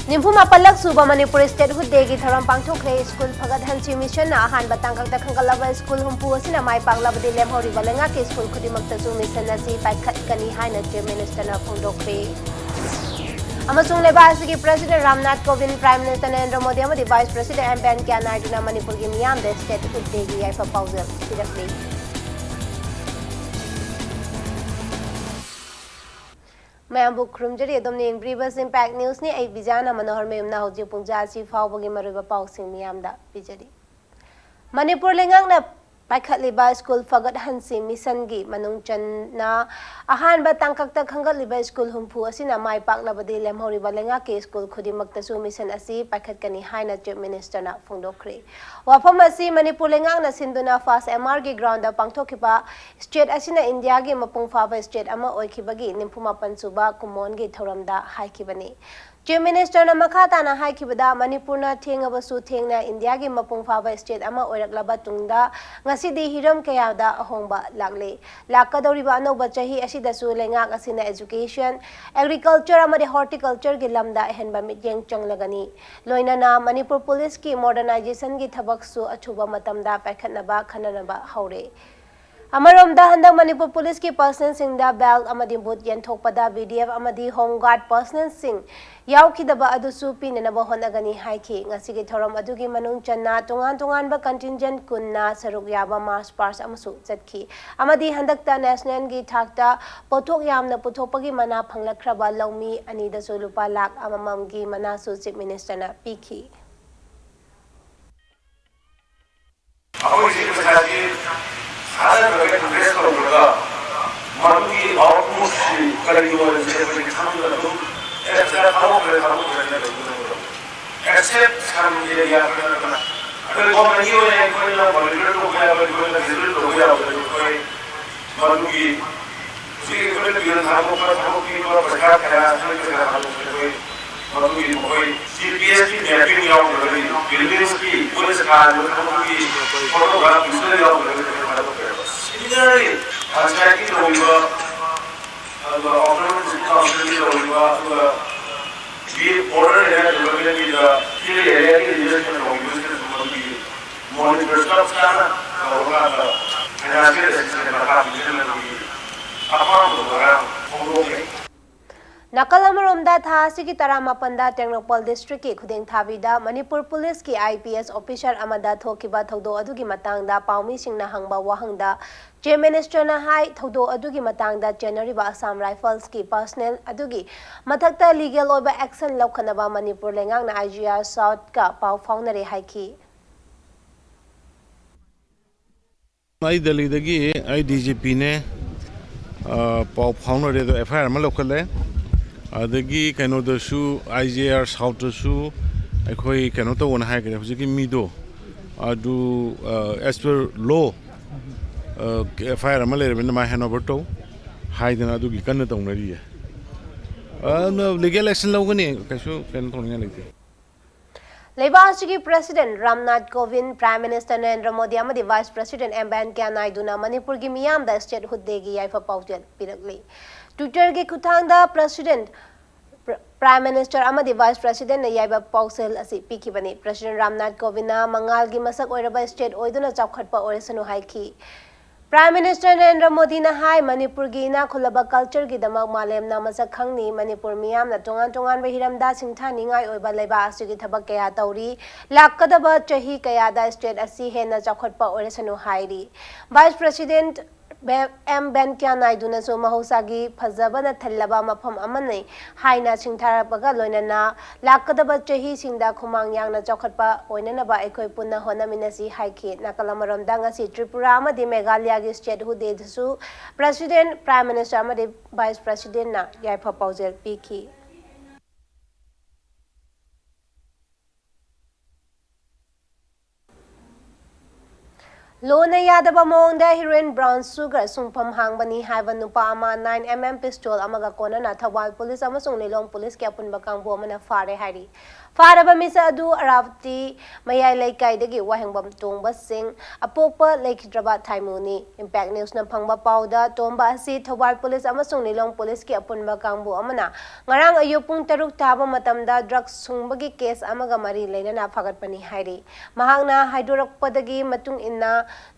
निम्फुमापल्लक सुबह मणिपुर स्टेट हुड्डे की थरम पांगथोखरे स्कूल फगत हंसी मिशन अहानबा तांगकता खंगलबा स्कूल हुंपु असिना माय पांगलबदि लेमहौरिबा लेंगा के स्कूल खुदिमक्तसु मिशन असि पाइखतकनी हाइना चीफ मिनिस्टर फोंदोखरे अमसुंग लेबासी की president Ramnath Kovind prime minister Narendra Modi अमदी वाइस प्रेसिडेंट एम वेंकैया नायडूना मणिपुर की मियाम दे स्टेट हुड्डे की याइफा पाउजल पिरकले मैं खुरुमजरी ब्रीबस इम्पैक्ट न्यूज ने एक बिजाना मनोहर मेमना हौजी पुंजासी फाउबगी मरुबा पाउसिंग मियामदा पिजरी मणिपुर लेंगांगना पाइखतलिबा स्कूल फगत हंसी मिशन की मनुंग चन्ना अहानबा तांककता खंगतलिबा स्कूल हुंफु असिना माय पाकलबदि लेमहौरिबा लेंगा के स्कूल खुदिमक्तसु मिशन असि पाइखतकनी हाइना चीफ मिनिस्टर ना फोंदोखरे वाफम असि मणिपुर लेंगांगना सिंधुना फास्ट एमआर की ग्राउंड दा पांगथोखिबा स्टेट असिना इंडिया की मपुंग फाबा स्टेट अमा ओइखिबगी निम्फुमापन सुबा कुमोन की थौरमदा हाइखिबनी चीफ मिनिस्टर ना मखाताना हाइखिबदा मणिपुरना थेंगबसु थेंगना इंडिया की मपुंग फाबा स्टेट अमा ओइरकलबा तुंगदा ngasi hiram kayada ahongba lagle lakadoriba anoba chahi asidasu lengak asina education agriculture amadi horticulture gi lamda henba mityeng changlagani loinana manipur police ki modernization gi thabak su achuba matamda paikhatnaba khananaba haure अमरोमदा हंदक Manipur police की personnel सिंह belt अमदी boot यंथोकपदा BDF अमदी home guard personnel सिंह याउखिदबा अदुसु पिननबा होनगनी हाइखि ngasi थौरम अदुगी मनुंग चन्ना तोंगान तोंगानबा कंटिंजेंट कुन्ना सरुक याबा मार्च पास अमसु चतखि अमदी हंदकता नेशनल की थाकता पोथोक यामना पुथोपगी मना फंगलखरबा लौमी अनिदसु लुपा लाख अमममगी मनासु चीफ मिनिस्टर ना पिखि 사람을 그래서 우리가 만국이 아웃포스트 가리고는 세력이 참여하고 엑셀 하고 그래서 하고 그러는 거죠. 엑셀 사람들이 이야기하는 거나 그리고 이번에 그런 거를 보고야 그런 것들을 보고야 그리고 만국이 지금 그런 이런 사람하고 비교하고 생각해야 하는 거 하고 그리고 만국이 거의 CBS 대표님하고 그리고 빌리스키 보내서 가는 만국이 서로가 비슷해요 그리고 Similarly, Anjaki Roviva, Operations Council Roviva, we ordered a development in the area leadership of the monitor stuff, financial assistance, and नकल अमरोमदा था सिगी तरामापंदा टेक्नोपॉल डिस्ट्रिक्ट की खुदेंग थाबीदा मणिपुर पुलिस की आईपीएस ऑफिसर अमदा थोकिबा थौदो अदुगी मतांगदा पाउमी सिंगना हंगबा वाहंगदा चीफ मिनिस्टर ना हाई थौदो अदुगी मतांगदा चेनरीबा असम राइफल्स की पर्सनल अदुगी मथक्ता लीगल ओबा एक्शन लौखनबा मणिपुर लेंगांगना आईजीआर साउथ का पाउ फाउनरे हाइकी आई दिल्लीदगी आई डीजीपी ने पाउ फाउनरे दो एफआईआर मा लौखले अदगी कनोदसु आईजीआर साउथसु अखोई कनो तो वन हाइगरे हुजिकी मीदो अदु एज पर लॉ एफआईआर मा लेरबेन मा हैंडओवर तो हाइदना अदुगी कन्न तौनरी लीगल एक्शन लौगनी कैसु कन तौनिया लेते लेबासी की president Ramnath Kovind prime minister Narendra Modi अमदी वाइस प्रेसिडेंट एम वेंकैया नायडूना मणिपुर की मियाम दा स्टेट हुड्डे की याइफा पाउजल पिरकली ट्विटर की खुथांगदा प्रेसिडेंट प्राइम मिनिस्टर अमदी वाइस प्रेसिडेंट याइबा पाउसेल असि पिखिबनी प्रेसिडेंट रामनाथ कोविंद मंगाल की मसक ओइरबा स्टेट ओइदुना चौखटपा ओइसनु हाइखी प्राइम मिनिस्टर नरेंद्र मोदी ने हाई मणिपुर की इना खुलबा कल्चर की दमक मालेमना मसक खंगनी मणिपुर मियामना तोंगान तोंगान हिरमदा सिंथानिंगाई ओइबा लेबा असिगी थबक कया तौरी लाकदबा चही कयादा स्टेट असि हेना चौखटपा ओइसनु हाइरी वाइस प्रेसिडेंट एम वेंकैया नायडूनसु महौसागी फजबना थल्लबा मफम अमनै हाइना सिंथारपगा लोइनना लाकदबा चही सिंदा खुमांग यांगना चौखटपा ओइननबा अखोय पुन्ना होनमिनसी हाइखि नाकलमरमदा ngasi त्रिपुरा अमदि मेघालय की स्टेट हुदेदसु प्रेसिडेंट प्राइम मिनिस्टर अमदि वाइस प्रेसिडेंट ना याइफा पाउजेल पिखि लोना यादव मौंग हीरोइन ब्राउन सुगर सुंफम हांगबनी हाइबा नुपा अमा 9mm पिस्टल अमगा कोनना थवाल पुलिस अमसुंग निलोंग पुलिस के अपुनबा कांगबो अमना फारे हाइरी फारबा मिसा अदु अरावती मयाई लेकाइदगी वाहेंगबम तोंगबा सिंह अपोपा लेखिद्रबा थाइमुनी इंपैक्ट न्यूज न फंगबा पाउदा तोंबा असि थवाल पुलिस अमसुंग निलोंग पुलिस के अपुनबा कांगबो अमना ngarang ayu pung taruk taba matamda drugs sungbagi case amaga mari leinana phagatpani hairi mahangna haidorakpadagi matung inna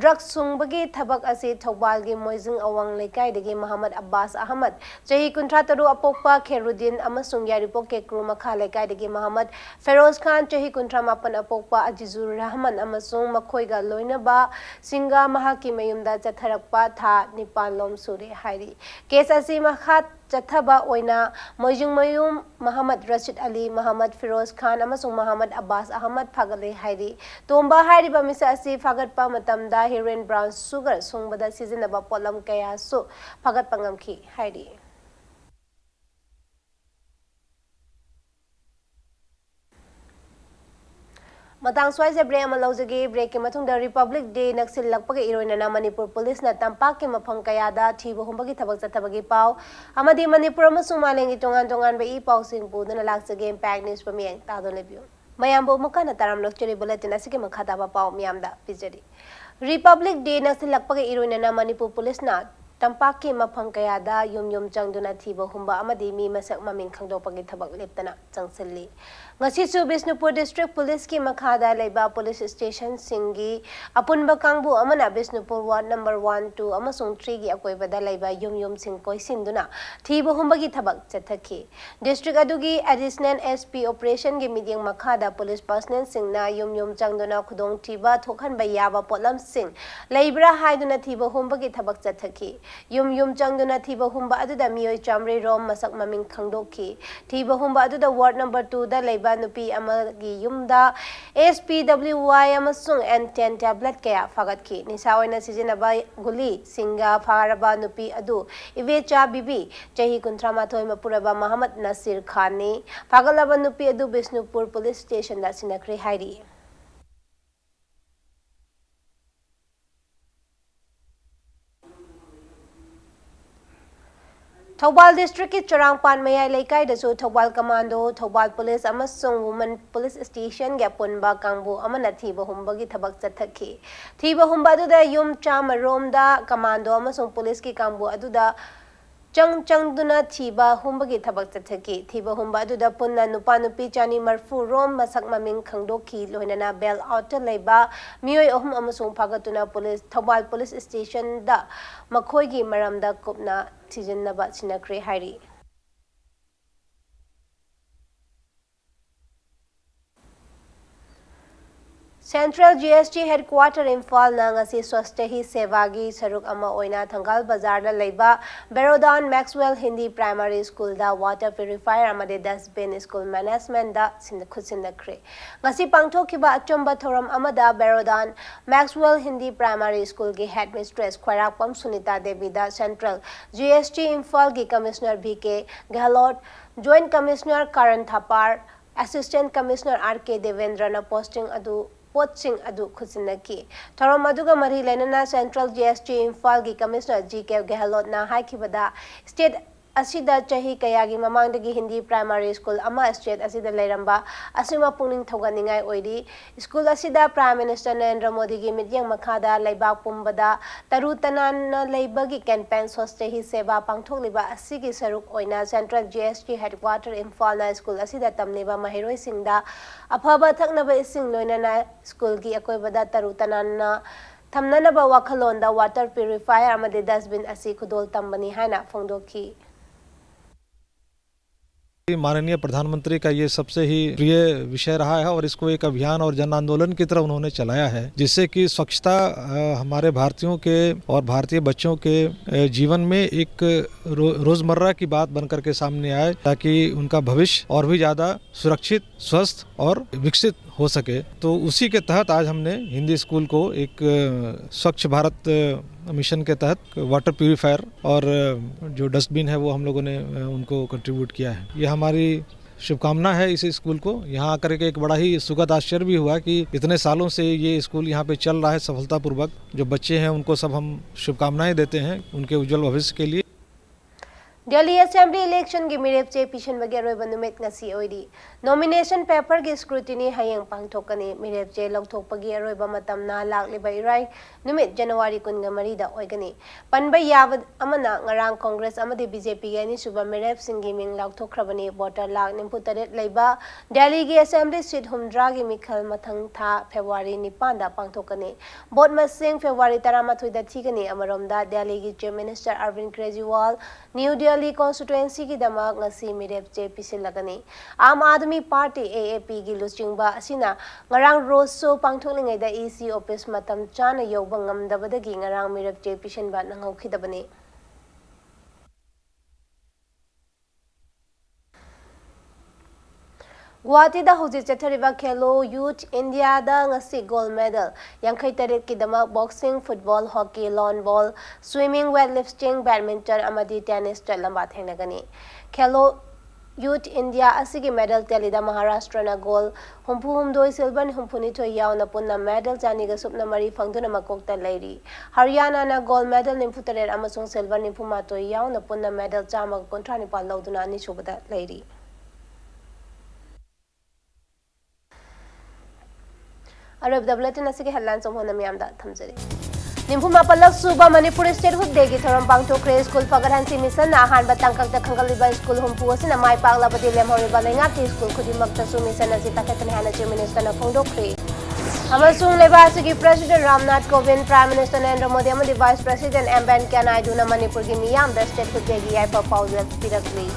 drugs sungbagi thabak ase thobal gi moijing awang lekai dagi Muhammad Abbas Ahmad chahi kuntra taru apokpa Kherudin amasung yaripok ke crew makha lekai dagi Muhammad Feroz Khan chahi kuntra mapan apokpa Ajizur Rahman amasung makhoiga loinaba singa mahaki mayumda chatharakpa tha nipalom sure hairi case ase makha चथबा ओइना मोइजुंग Mayum Mohammad Rashid Ali Mohammad Firoz Khan अमसुंग Mohammad Abbas Ahmad फागले हाइरी तोंबा हाइरिबा मिसा असि फागतपा मतमदा heroine brown sugar सुंगबदा सिजनबा pollen कया सु फागत पंगमखी हाइरी Matang स्वाइसे break अमा लौजगे break के मथुंग Republic day नक्सिल लकपगे इरोइना Manipur police न तंपाक के मफम कयादा Thibaut हुंबगी थबक चथबगी पाव अमदी मणिपुर अमसुंग मालेंगी तोंगान तोंगान बे ई पाव सिंग पुदन लाक्सगे impact news पमियंग तादो labio मयामबो मुकाना Taram लोकचरी bulletin असिगे मखाताबा पाव मियामदा पिजरी Republic day नक्सिल लकपगे इरोइना Manipur police न तंपाक के मफम कयादा युम युम चंगदुना थीबो हुंबा अमदी मी मसक ममिंग खंगदोपगी थबक लेप्तना चंगसिल्ली ngasisu Bisnupur District Police ki makhada leiba police station singi apunba kangbu amana Bisnupur Ward number 1 2 amasung 3 gi akoibada leiba yum yum sing koi sinduna thiba humbagi thabak chathaki district adugi additional SP operation gi meeting makhada police personnel singna yum yum changduna khudong thiba thokhan ba yaba potlam sing leibra haiduna thiba humbagi thabak chathaki yum yum changduna thiba humba aduda miyoi chamre rom masak maming khangdoki thiba humba aduda ward number 2 da leiba nupi amagi yumda SPWY amasung N10 tablet kaya fagat ki nisa oina sizinaba guli singa faraba nupi adu ivecha bibi chahi kuntra mathoi mapuraba Muhammad Nasir Khan ni fagalaba nupi adu Bisnupur police station da sinakri hairi Thobal District ki Charangpan Mayai Laikai dasu Thobal Commando, Thobal Police amasung Women Police Station ge punba kangbu amana thiba humbagi thabak chathaki thiba humba aduda yum chama romda commando amasung police ki kangbu aduda changduna thiba humbagi thabak chathaki thiba humba aduda punna nupa nupi chani marfu rom masak maming khangdoki loinana bell out leiba mioi ohum amasung phagatuna police Thobal Police Station da makhoi gi maramda kupna Sijinnaba sinakre hairi Central GST Headquarter Imphal na ngasi Swasthya Sevagi Saruk ama oina Thangal Bazar da leiba Berodan Maxwell Hindi Primary School da water purifier amade dustbin school management da sindakre ngasi pangthokiba achomba thoram amada Berodan Maxwell Hindi Primary School gi headmistress Khwarakpam Sunita Devi da Central GST Imphal gi Commissioner BK Gehlot Joint Commissioner Karan Thapar Assistant Commissioner RK Devendra na posting adu Poaching adu khusinaki thorom aduga mari lenana Central GST Imphal gi Commissioner GK Gehlot na haikibada state asida chahi kayagi mamangdagi Hindi Primary School ama state asida leiramba asima pungning thoganingai oidi school asida Prime Minister Narendra Modi gi mityang makhada leibak pumbada taru tanan leibagi campaign Swasthya Seva pangthokliba asigi saruk oina Central GST Headquarter Imphal na school asida tamneba mahiroi singda afaba thaknaba ising loinana school gi akoibada taru tanan na thamnanaba wakhalonda water purifier amade dustbin asi khudol tambani haina phongdoki माननीय प्रधानमंत्री का ये सबसे ही प्रिय विषय रहा है और इसको एक अभियान और जन आंदोलन की तरह उन्होंने चलाया है जिससे कि स्वच्छता हमारे भारतीयों के और भारतीय बच्चों के जीवन में एक रोजमर्रा की बात बनकर के सामने आए ताकि उनका भविष्य और भी ज़्यादा सुरक्षित स्वस्थ और विकसित हो सके। तो उसी के तहत आज हमने हिंदी स्कूल को एक स्वच्छ भारत मिशन के तहत वाटर प्यूरिफायर और जो डस्टबिन है वो हम लोगों ने उनको कंट्रीब्यूट किया है। ये हमारी शुभकामना है इस स्कूल को। यहाँ आकर के एक बड़ा ही सुखद आश्चर्य भी हुआ कि इतने सालों से ये स्कूल यहाँ पे चल रहा है सफलतापूर्वक। जो बच्चे हैं उनको सब हम शुभकामनाएं देते हैं उनके उज्जवल भविष्य के लिए। दिल्ली असेंबली इलेक्शन की मिरेपचे पिछनबगे अरोइब नुमित ngasi ओइदी नॉमिनेशन पेपर की स्क्रूटिनी हयेंग पांगथोकनी मिरेपचे लौथोकपगी अरोइब मतमना लाक्लिबा इराई नुमित जनवरी 23 दा ओइगनी पनबा याबद अमना ngarang कांग्रेस अमदि बीजेपी के अनिसुबा मिरेप सिंगी मिंग लौथोखरबनी वोटर लाख 93 लेबा दिल्ली की असेंबली सीट हुमद्रा की मिखल मथंग था फेब्रुआरी 9 दा पांगथोकनी वोट मसिंग फेब्रुआरी 13 दा थीगनी अमरोमदा दिल्ली की chief minister Arvind Kejriwal new Delhi constituency की दमक ngasi मिरेपचे पिसिलगनी आम आदमी पार्टी AAP की लुचिंगबा असिना ngarang रोड शो पांगथोकलिंगैदा EC ऑफिस मतम चाना यौबा ngamdabadagi ngarang मिरेपचे पिसिनबा नंगौखिदबनी गुवाहाटी दा हौजिक चथरिबा खेलो यूथ इंडिया दा ngasi गोल्ड मेडल 53 की दमक boxing football hockey lawn ball swimming weightlifting badminton अमदी टेनिस चलंबा थेंगनगनी खेलो यूथ इंडिया असि मेडल तेलीदा महाराष्ट्र ना गोल हुंफु हुमदोय सिल्वर हुंफुनिथोय यावना पुन्ना मेडल जानिगा सुपना मरी फंगदुना मकोकता लेरी हरियाणा ना गोल मेडल 93 अमसुंग सिल्वर 94 यावना पुन्ना मेडल 195 लौदुना अनिसुबदा लेरी अरब बुलेटिन असि हेडलाइन समहोन मियामदा थमजरी निम्फुमा पलक सुबा मणिपुर स्टेट हुड डे की थरम पांगथोखरे स्कूल फगरहंसी मिशन आहानबा तंककता खंगलिबा स्कूल हुंफु असना माय पागलाबदि लेमहरिबा लेंगाती स्कूल खुदिमक्तसु मिशन असि तखतन हाना चीफ मिनिस्टर ना फोंदोखरे अमसुंग लेबासगी president Ramnath Kovind prime minister Narendra Modi अमदि vice president M Venkaiah Naidu ना मणिपुर की मियाम द स्टेट हुड डे की याइपा पाउजल पिरकली